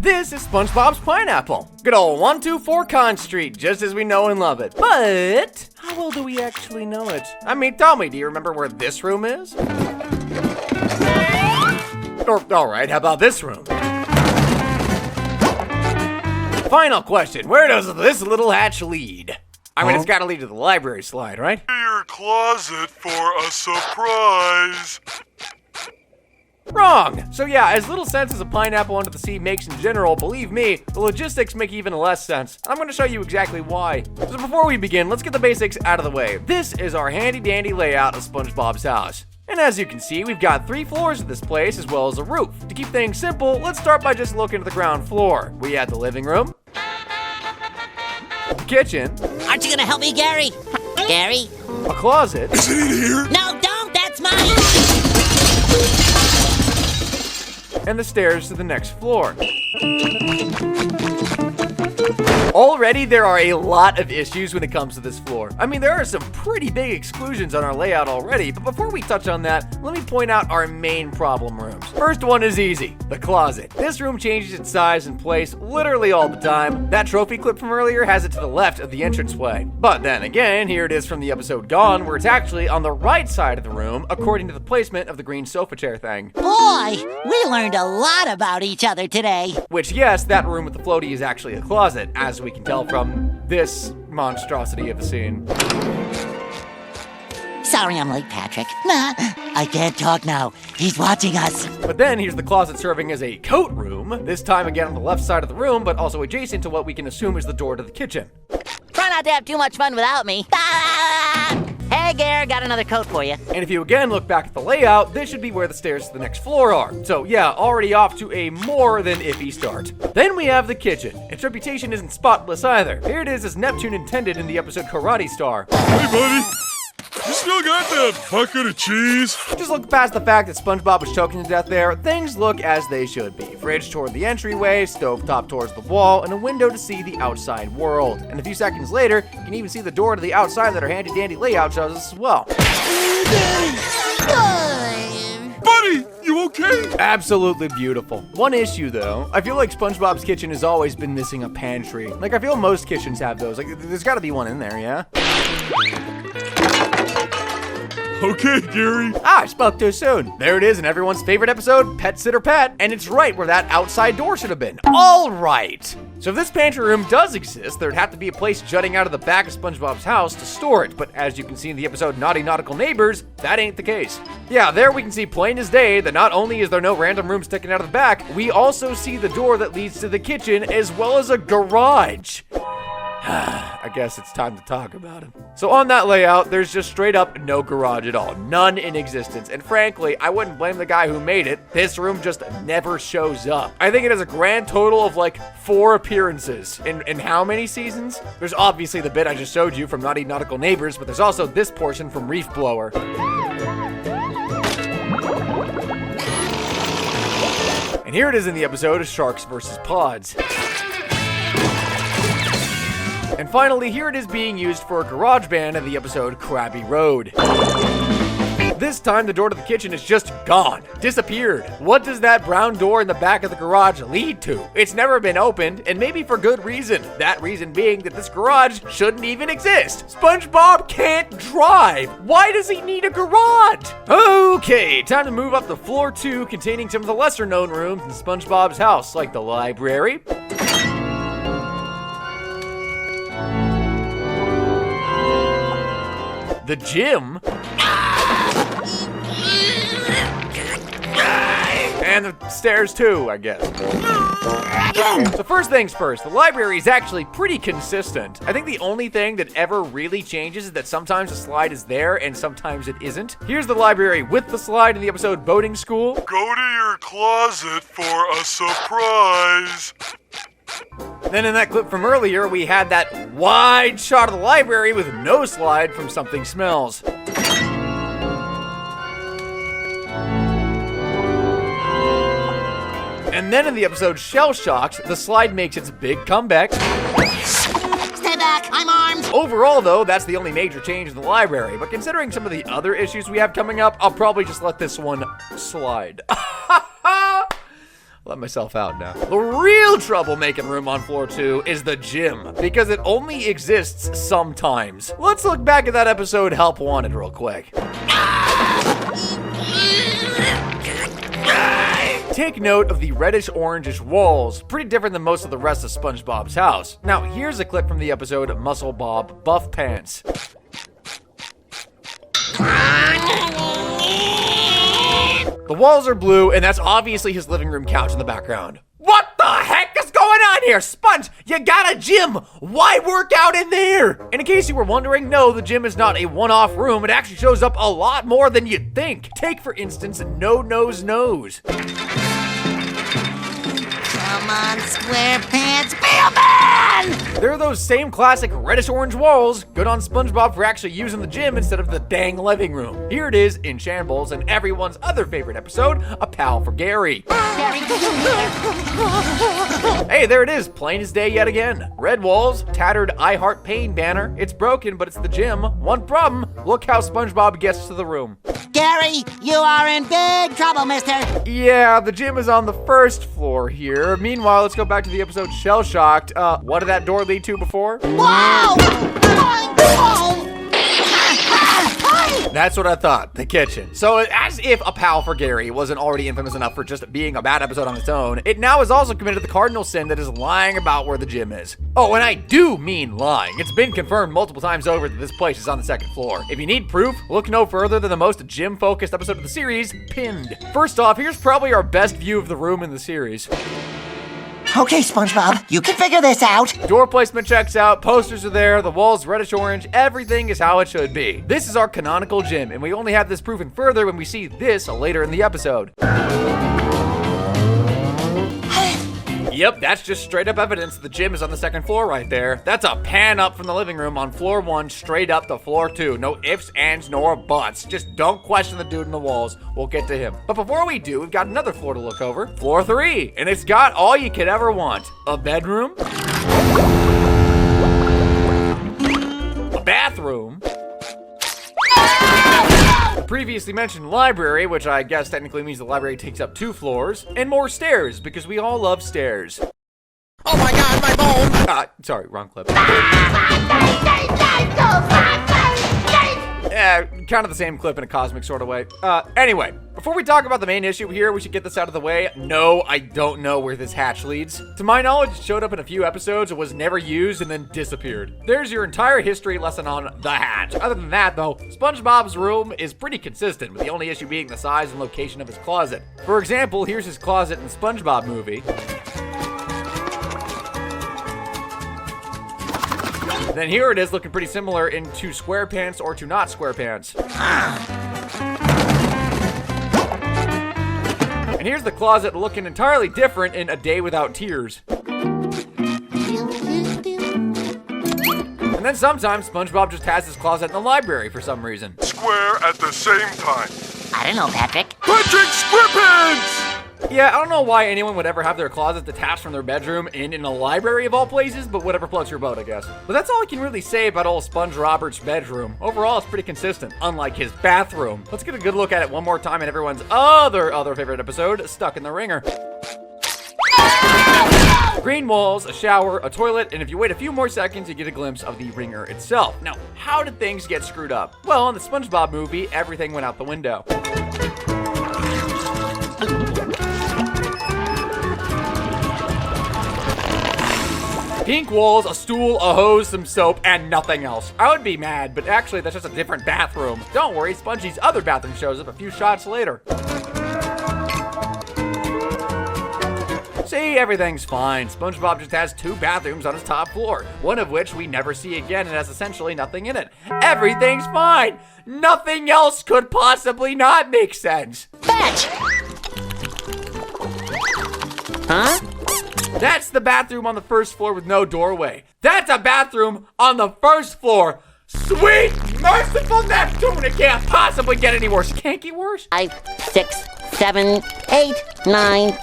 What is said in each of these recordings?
This is Spongebob's Pineapple. Good old 124 Con Street, just as we know and love it. But how well do we actually know it? I mean, tell me, do you remember where this room is? Or, alright, how about this room? Final question, where does this little hatch lead? I mean, it's gotta lead to the library slide, right? Your closet for a surprise. Wrong! So yeah, as little sense as a pineapple under the sea makes in general, believe me, the logistics make even less sense. I'm gonna show you exactly why. So before we begin, let's get the basics out of the way. This is our handy dandy layout of Spongebob's house. And as you can see, we've got 3 floors of this place as well as a roof. To keep things simple, let's start by just looking at the ground floor. We have the living room, kitchen, Aren't you gonna help me, Gary? Gary? a closet, Is it in here? No, don't! That's mine! and the stairs to the next floor. Already, there are a lot of issues when it comes to this floor. I mean, there are some pretty big exclusions on our layout already, but before we touch on that, let me point out our main problem rooms. First one is easy, the closet. This room changes its size and place literally all the time. That trophy clip from earlier has it to the left of the entranceway. But then again, here it is from the episode Gone, where it's actually on the right side of the room, according to the placement of the green sofa chair thing. Boy, we learned a lot about each other today. Which, yes, that room with the floaty is actually a closet, as we can tell from this monstrosity of a scene. Sorry I'm late, Patrick. Nah, I can't talk now. He's watching us. But then here's the closet serving as a coat room, this time again on the left side of the room, but also adjacent to what we can assume is the door to the kitchen. Try not to have too much fun without me. Ah! Hey, Gare, got another coat for you. And if you again look back at the layout, this should be where the stairs to the next floor are. So yeah, already off to a more than iffy start. Then we have the kitchen. Its reputation isn't spotless either. Here it is as Neptune intended in the episode Karate Star. Hey, buddy. You still got that bucket of cheese? Just look past the fact that SpongeBob was choking to death there, things look as they should be. Fridge toward the entryway, stovetop towards the wall, and a window to see the outside world. And a few seconds later, you can even see the door to the outside that our handy dandy layout shows us as well. Buddy, you okay? Absolutely beautiful. One issue though, I feel like SpongeBob's kitchen has always been missing a pantry. Like I feel most kitchens have those. Like there's gotta be one in there, yeah? Okay, Gary. I spoke too soon. There it is in everyone's favorite episode, Pet Sitter Pet, and it's right where that outside door should have been. All right. So if this pantry room does exist, there'd have to be a place jutting out of the back of SpongeBob's house to store it, but as you can see in the episode Naughty Nautical Neighbors, that ain't the case. Yeah, there we can see plain as day that not only is there no random room sticking out of the back, we also see the door that leads to the kitchen as well as a garage. I guess it's time to talk about it. So on that layout, there's just straight up no garage at all. None in existence. And frankly, I wouldn't blame the guy who made it. This room just never shows up. I think it has a grand total of like 4 appearances. In how many seasons? There's obviously the bit I just showed you from Naughty Nautical Neighbors, but there's also this portion from Reef Blower. And here it is in the episode of Sharks vs. Pods. And finally, here it is being used for a garage band in the episode Krabby Road. This time, the door to the kitchen is just gone, disappeared. What does that brown door in the back of the garage lead to? It's never been opened, and maybe for good reason. That reason being that this garage shouldn't even exist. SpongeBob can't drive. Why does he need a garage? Okay, time to move up to floor 2, containing some of the lesser known rooms in SpongeBob's house, like the library, the gym, and the stairs too, I guess. So first things first, the library is actually pretty consistent. I think the only thing that ever really changes is that sometimes the slide is there and sometimes it isn't. Here's the library with the slide in the episode Boating School. Go to your closet for a surprise. Then in that clip from earlier, we had that wide shot of the library with no slide from Something Smells. And then in the episode Shell Shocked, the slide makes its big comeback. Stay back, I'm armed. Overall, though, that's the only major change in the library, but considering some of the other issues we have coming up, I'll probably just let this one slide. Let myself out now. The real troublemaking room on floor 2 is the gym, because it only exists sometimes. Let's look back at that episode Help Wanted real quick. Take note of the reddish-orangish walls, pretty different than most of the rest of SpongeBob's house. Now, here's a clip from the episode Muscle Bob Buff Pants. The walls are blue, and that's obviously his living room couch in the background. What the heck is going on here? Sponge, you got a gym. Why work out in there? And in case you were wondering, no, the gym is not a one-off room. It actually shows up a lot more than you'd think. Take, for instance, No Nose Nose. Come on, SquarePants, be a man! There are those same classic reddish-orange walls, good on SpongeBob for actually using the gym instead of the dang living room. Here it is in shambles and everyone's other favorite episode, A Pal for Gary. Hey, there it is, plain as day yet again. Red walls, tattered I Heart Pain banner. It's broken, but it's the gym. One problem, look how SpongeBob gets to the room. Gary, you are in big trouble, mister. Yeah, the gym is on the first floor here. Meanwhile, let's go back to the episode Shell Shocked. What did that door lead to before? Whoa! That's what I thought, the kitchen. So as if A Pal for Gary wasn't already infamous enough for just being a bad episode on its own, it now has also committed the cardinal sin that is lying about where the gym is. Oh, and I do mean lying. It's been confirmed multiple times over that this place is on the second floor. If you need proof, look no further than the most gym-focused episode of the series, Pinned. First off, here's probably our best view of the room in the series. Okay, SpongeBob, you can figure this out. Door placement checks out, posters are there, the walls reddish orange, everything is how it should be. This is our canonical gym, and we only have this proven further when we see this later in the episode. Yep, that's just straight up evidence that the gym is on the second floor right there. That's a pan up from the living room on floor 1 straight up to floor 2. No ifs, ands, nor buts. Just don't question the dude in the walls. We'll get to him. But before we do, we've got another floor to look over. Floor 3. And it's got all you could ever want. A bedroom. A bathroom. The previously mentioned library, which I guess technically means the library takes up 2 floors, and more stairs, because we all love stairs. Oh my god, my bone! Sorry, wrong clip. Kind of the same clip in a cosmic sort of way. Anyway, before we talk about the main issue here, we should get this out of the way. No, I don't know where this hatch leads. To my knowledge, it showed up in a few episodes, it was never used, and then disappeared. There's your entire history lesson on the hatch. Other than that, though, SpongeBob's room is pretty consistent, with the only issue being the size and location of his closet. For example, here's his closet in the SpongeBob movie. Then here it is looking pretty similar in To SquarePants or To Not SquarePants. And here's the closet looking entirely different in A Day Without Tears. And then sometimes SpongeBob just has his closet in the library for some reason. Square at the same time. I don't know, Patrick. Patrick SquarePants! Yeah, I don't know why anyone would ever have their closet detached from their bedroom in a library of all places, but whatever floats your boat, I guess. But that's all I can really say about old Sponge Robert's bedroom. Overall, it's pretty consistent, unlike his bathroom. Let's get a good look at it one more time in everyone's other favorite episode, Stuck in the Ringer. Green walls, a shower, a toilet, and if you wait a few more seconds, you get a glimpse of the ringer itself. Now, how did things get screwed up? Well, in the SpongeBob movie, everything went out the window. Pink walls, a stool, a hose, some soap, and nothing else. I would be mad, but actually that's just a different bathroom. Don't worry, Spongie's other bathroom shows up a few shots later. See, everything's fine. SpongeBob just has 2 bathrooms on his top floor, one of which we never see again and has essentially nothing in it. Everything's fine. Nothing else could possibly not make sense. Fetch! Huh? That's the bathroom on the first floor with no doorway. That's a bathroom on the first floor. Sweet, merciful Neptune, it can't possibly get any worse. It can't get worse. 5, 6, 7, 8, 9.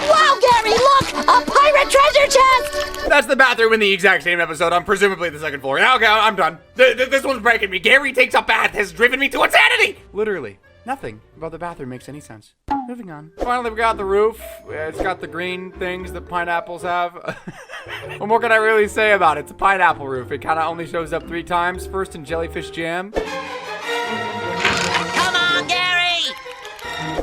Wow, Gary, look! A pirate treasure chest! That's the bathroom in the exact same episode on presumably the second floor. Okay, I'm done. This one's breaking me. Gary takes a bath has driven me to insanity. Literally. Nothing about the bathroom makes any sense. Moving on. Finally, we got the roof. It's got the green things that pineapples have. What more can I really say about it? It's a pineapple roof. It kind of only shows up 3 times. First in jellyfish jam. Come on, Gary!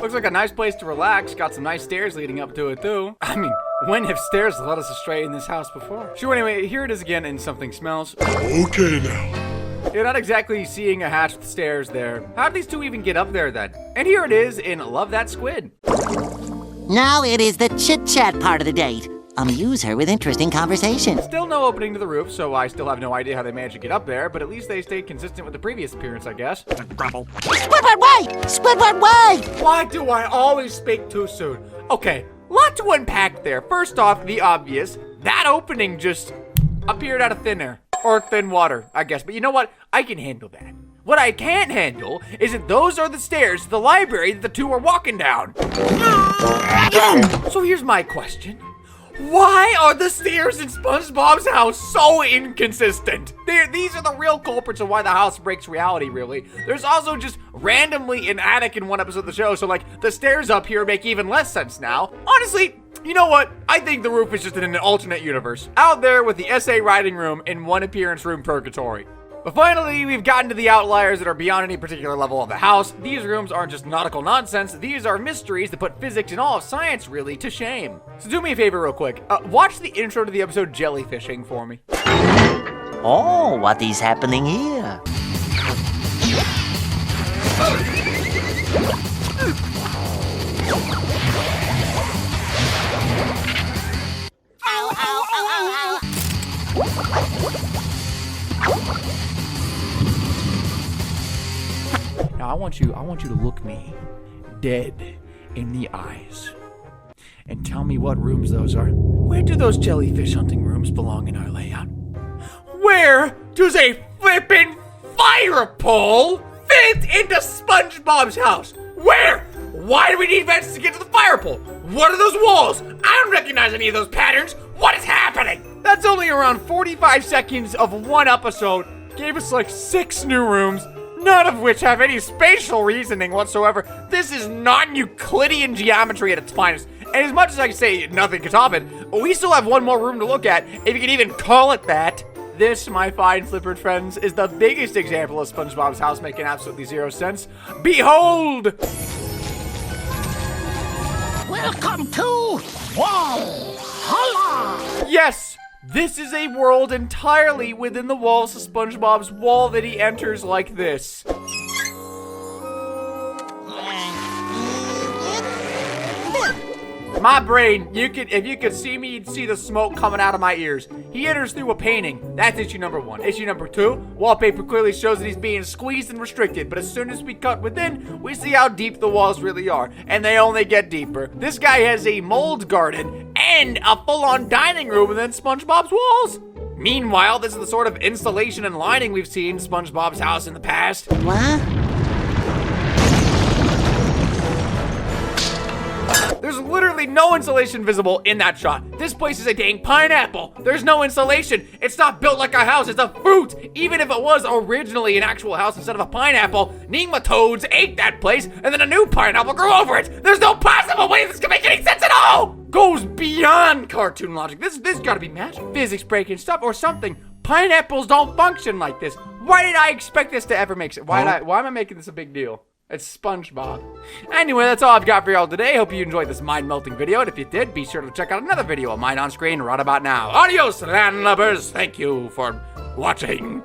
Looks like a nice place to relax. Got some nice stairs leading up to it, too. I mean, when have stairs led us astray in this house before? So anyway, here it is again, and something smells. Okay now. You're not exactly seeing a hatch with stairs there. How did these two even get up there then? And here it is in Love That Squid. Now it is the chit-chat part of the date. Amuse her with interesting conversation. Still no opening to the roof, so I still have no idea how they managed to get up there, but at least they stayed consistent with the previous appearance, I guess. Squidward, wait! Squidward, wait! Why do I always speak too soon? Okay, lot to unpack there. First off, the obvious. That opening just appeared out of thin air. Or thin water, I guess. But you know what? I can handle that. What I can't handle is that those are the stairs to the library that the two are walking down. So here's my question. Why are the stairs in SpongeBob's house so inconsistent? These are the real culprits of why the house breaks reality, really. There's also just randomly an attic in one episode of the show, so like the stairs up here make even less sense now. Honestly, you know what? I think the roof is just in an alternate universe. Out there with the SA writing room in one appearance room purgatory. But finally, we've gotten to the outliers that are beyond any particular level of the house. These rooms aren't just nautical nonsense. These are mysteries that put physics and all of science, really, to shame. So do me a favor real quick. Watch the intro to the episode Jellyfishing for me. Oh, what is happening here? Ow, ow, ow, ow, ow. Now I want you to look me dead in the eyes and tell me what rooms those are. Where do those jellyfish hunting rooms belong in our layout? Where does a flippin' fire pole fit into SpongeBob's house? Where? Why do we need vents to get to the fire pole? What are those walls? I don't recognize any of those patterns. What is happening? That's only around 45 seconds of one episode. Gave us like 6 new rooms, none of which have any spatial reasoning whatsoever. This is non-Euclidean geometry at its finest. And as much as I can say nothing can top it, we still have one more room to look at, if you can even call it that. This, my fine flippered friends, is the biggest example of SpongeBob's house making absolutely zero sense. Behold! Welcome to Wallhalla! Yes! This is a world entirely within the walls of SpongeBob's wall that he enters like this. My brain, if you could see me, you'd see the smoke coming out of my ears. He enters through a painting. That's issue number 1. Issue number 2, wallpaper clearly shows that he's being squeezed and restricted, but as soon as we cut within, we see how deep the walls really are, and they only get deeper. This guy has a mold garden and a full-on dining room within SpongeBob's walls. Meanwhile, this is the sort of insulation and lining we've seen in SpongeBob's house in the past. What? There's literally no insulation visible in that shot. This place is a dang pineapple. There's no insulation. It's not built like a house, it's a fruit. Even if it was originally an actual house instead of a pineapple, nematodes ate that place and then a new pineapple grew over it. There's no possible way this can make any sense at all. Goes beyond cartoon logic. This gotta be magic. Physics breaking stuff or something. Pineapples don't function like this. Why did I expect this to ever make sense? Why am I making this a big deal? It's SpongeBob. Anyway, that's all I've got for y'all today. Hope you enjoyed this mind-melting video, and if you did, be sure to check out another video of mine on screen right about now. Adios, landlubbers. Thank you for watching.